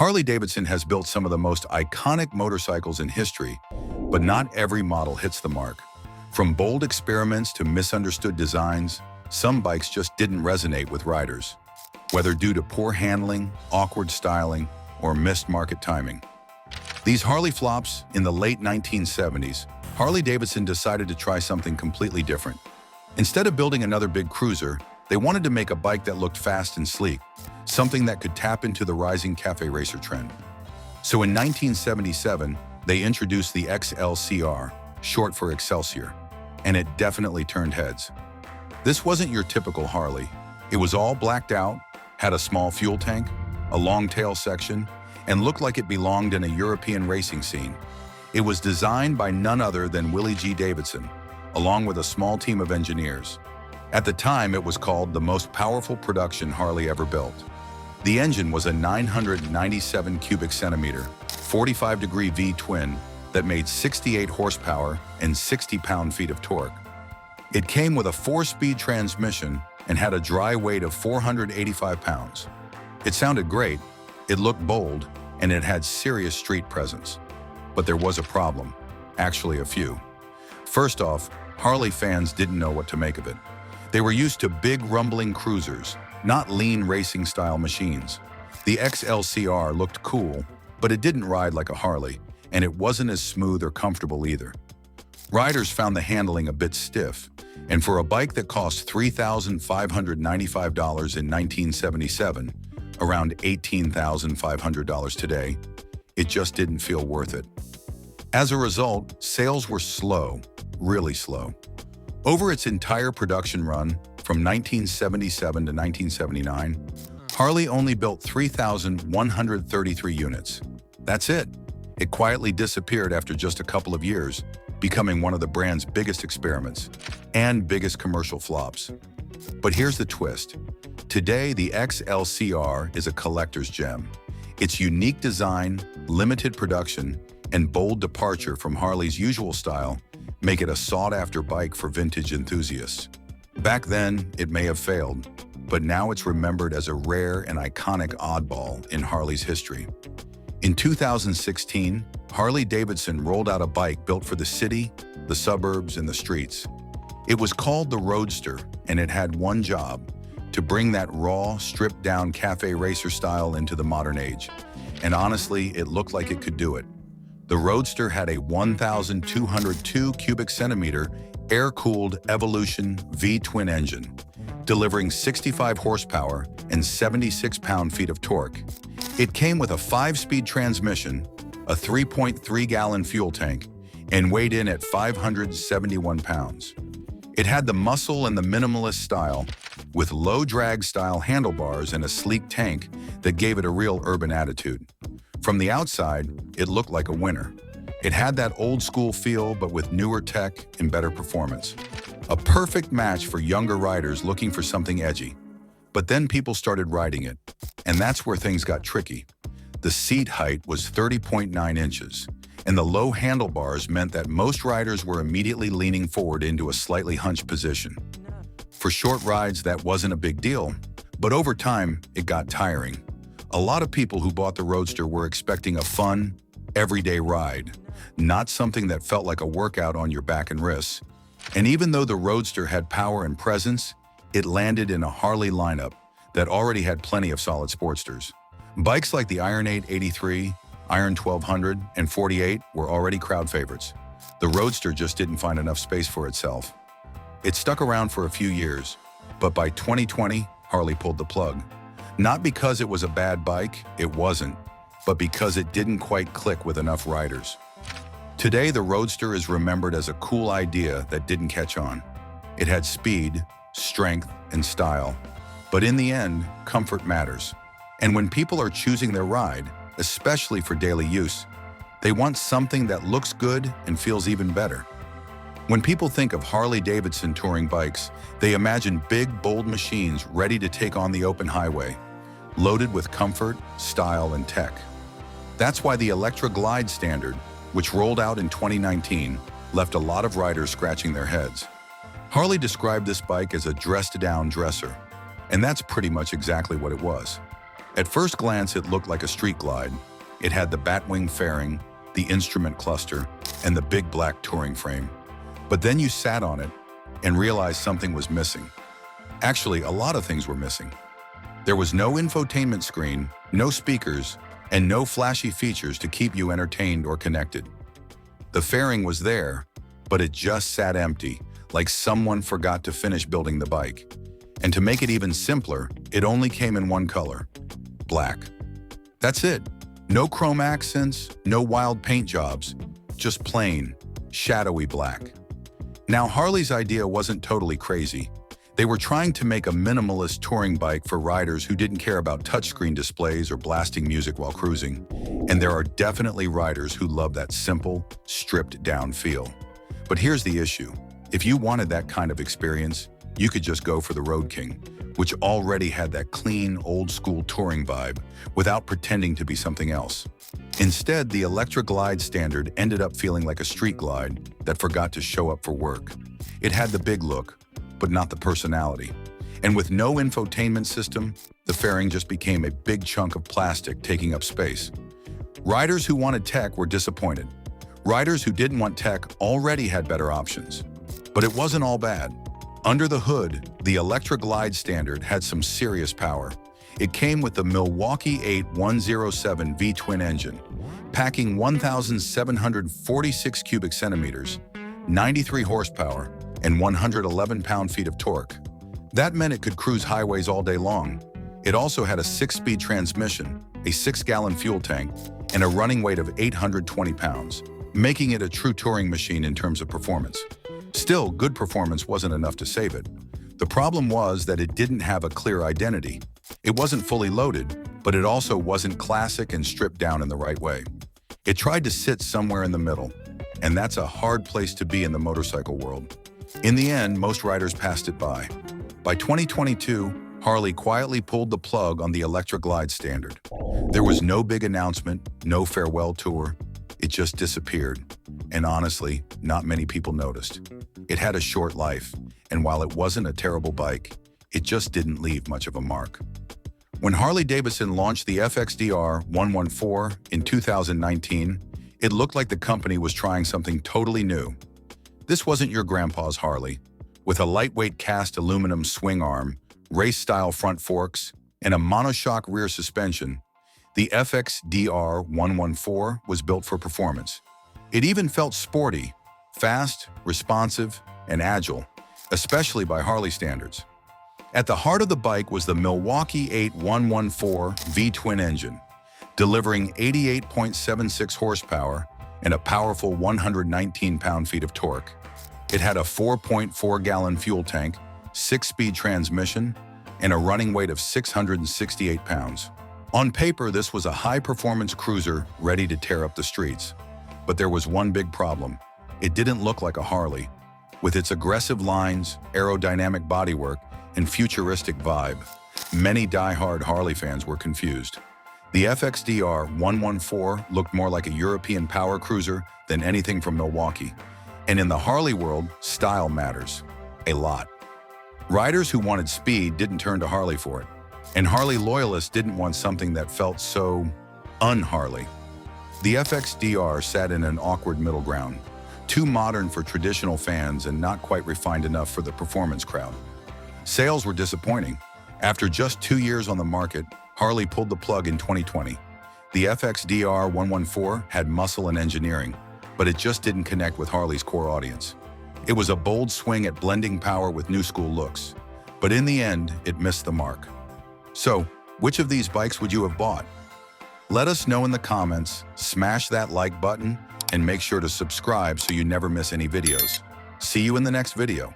Harley-Davidson has built some of the most iconic motorcycles in history, but not every model hits the mark. From bold experiments to misunderstood designs, some bikes just didn't resonate with riders, whether due to poor handling, awkward styling, or missed market timing. These Harley flops in the late 1970s, Harley-Davidson decided to try something completely different. Instead of building another big cruiser, they wanted to make a bike that looked fast and sleek, something that could tap into the rising cafe racer trend. So in 1977, they introduced the XLCR, short for Excelsior, and it definitely turned heads. This wasn't your typical Harley. It was all blacked out, had a small fuel tank, a long tail section, and looked like it belonged in a European racing scene. It was designed by none other than Willie G. Davidson, along with a small team of engineers. At the time, it was called the most powerful production Harley ever built. The engine was a 997 cubic centimeter, 45-degree V-twin that made 68 horsepower and 60 pound-feet of torque. It came with a 4-speed transmission and had a dry weight of 485 pounds. It sounded great, it looked bold, and it had serious street presence. But there was a problem, actually a few. First off, Harley fans didn't know what to make of it. They were used to big rumbling cruisers, not lean racing-style machines. The XLCR looked cool, but it didn't ride like a Harley, and it wasn't as smooth or comfortable either. Riders found the handling a bit stiff, and for a bike that cost $3,595 in 1977, around $18,500 today, it just didn't feel worth it. As a result, sales were slow, really slow. Over its entire production run, from 1977 to 1979, Harley only built 3,133 units. That's it. It quietly disappeared after just a couple of years, becoming one of the brand's biggest experiments and biggest commercial flops. But here's the twist. Today, the XLCR is a collector's gem. Its unique design, limited production, and bold departure from Harley's usual style make it a sought-after bike for vintage enthusiasts. Back then, it may have failed, but now it's remembered as a rare and iconic oddball in Harley's history. In 2016, Harley-Davidson rolled out a bike built for the city, the suburbs, and the streets. It was called the Roadster, and it had one job: to bring that raw, stripped-down cafe racer style into the modern age. And honestly, it looked like it could do it. The Roadster had a 1,202 cubic centimeter air-cooled Evolution V-twin engine, delivering 65 horsepower and 76 pound-feet of torque. It came with a 5-speed transmission, a 3.3-gallon fuel tank, and weighed in at 571 pounds. It had the muscle and the minimalist style, with low-drag style handlebars and a sleek tank that gave it a real urban attitude. From the outside, it looked like a winner. It had that old-school feel, but with newer tech and better performance. A perfect match for younger riders looking for something edgy. But then people started riding it, and that's where things got tricky. The seat height was 30.9 inches, and the low handlebars meant that most riders were immediately leaning forward into a slightly hunched position. For short rides, that wasn't a big deal, but over time, it got tiring. A lot of people who bought the Roadster were expecting a fun, everyday ride, not something that felt like a workout on your back and wrists. And even though the Roadster had power and presence, it landed in a Harley lineup that already had plenty of solid sportsters. Bikes like the Iron 883, Iron 1200, and 48 were already crowd favorites. The Roadster just didn't find enough space for itself. It stuck around for a few years, but by 2020, Harley pulled the plug. Not because it was a bad bike, it wasn't, but because it didn't quite click with enough riders. Today, the Roadster is remembered as a cool idea that didn't catch on. It had speed, strength, and style, but in the end, comfort matters. And when people are choosing their ride, especially for daily use, they want something that looks good and feels even better. When people think of Harley-Davidson touring bikes, they imagine big, bold machines ready to take on the open highway, loaded with comfort, style, and tech. That's why the Electra Glide standard, which rolled out in 2019, left a lot of riders scratching their heads. Harley described this bike as a dressed-down dresser, and that's pretty much exactly what it was. At first glance, it looked like a street glide. It had the batwing fairing, the instrument cluster, and the big black touring frame. But then you sat on it and realized something was missing. Actually, a lot of things were missing. There was no infotainment screen, no speakers, and no flashy features to keep you entertained or connected. The fairing was there, but it just sat empty, like someone forgot to finish building the bike. And to make it even simpler, it only came in one color: black. That's it. No chrome accents, no wild paint jobs, just plain, shadowy black. Now, Harley's idea wasn't totally crazy. They were trying to make a minimalist touring bike for riders who didn't care about touchscreen displays or blasting music while cruising. And there are definitely riders who love that simple, stripped-down feel. But here's the issue. If you wanted that kind of experience, you could just go for the Road King, which already had that clean, old-school touring vibe without pretending to be something else. Instead, the Electra Glide Standard ended up feeling like a street glide that forgot to show up for work. It had the big look, but not the personality. And with no infotainment system, the fairing just became a big chunk of plastic taking up space. Riders who wanted tech were disappointed. Riders who didn't want tech already had better options. But it wasn't all bad. Under the hood, the Electra Glide Standard had some serious power. It came with the Milwaukee 8107 V-twin engine, packing 1,746 cubic centimeters, 93 horsepower, and 111 pound-feet of torque. That meant it could cruise highways all day long. It also had a 6-speed transmission, a 6-gallon fuel tank, and a running weight of 820 pounds, making it a true touring machine in terms of performance. Still, good performance wasn't enough to save it. The problem was that it didn't have a clear identity. It wasn't fully loaded, but it also wasn't classic and stripped down in the right way. It tried to sit somewhere in the middle, and that's a hard place to be in the motorcycle world. In the end, most riders passed it by. By 2022, Harley quietly pulled the plug on the Electra Glide Standard. There was no big announcement, no farewell tour. It just disappeared. And honestly, not many people noticed. It had a short life, and while it wasn't a terrible bike, it just didn't leave much of a mark. When Harley-Davidson launched the FXDR 114 in 2019, it looked like the company was trying something totally new. This wasn't your grandpa's Harley. With a lightweight cast aluminum swing arm, race-style front forks, and a monoshock rear suspension, the FXDR 114 was built for performance. It even felt sporty, fast, responsive, and agile, especially by Harley standards. At the heart of the bike was the Milwaukee 8114 V-twin engine, delivering 88.76 horsepower and a powerful 119 pound-feet of torque. It had a 4.4-gallon fuel tank, 6-speed transmission, and a running weight of 668 pounds. On paper, this was a high-performance cruiser ready to tear up the streets. But there was one big problem. It didn't look like a Harley. With its aggressive lines, aerodynamic bodywork, and futuristic vibe, many die-hard Harley fans were confused. The FXDR 114 looked more like a European power cruiser than anything from Milwaukee. And in the Harley world, style matters. A lot. Riders who wanted speed didn't turn to Harley for it. And Harley loyalists didn't want something that felt so un-Harley. The FXDR sat in an awkward middle ground, too modern for traditional fans and not quite refined enough for the performance crowd. Sales were disappointing. After just 2 years on the market, Harley pulled the plug in 2020. The FXDR 114 had muscle and engineering, but it just didn't connect with Harley's core audience. It was a bold swing at blending power with new school looks, but in the end, it missed the mark. So, which of these bikes would you have bought? Let us know in the comments, smash that like button, and make sure to subscribe so you never miss any videos. See you in the next video.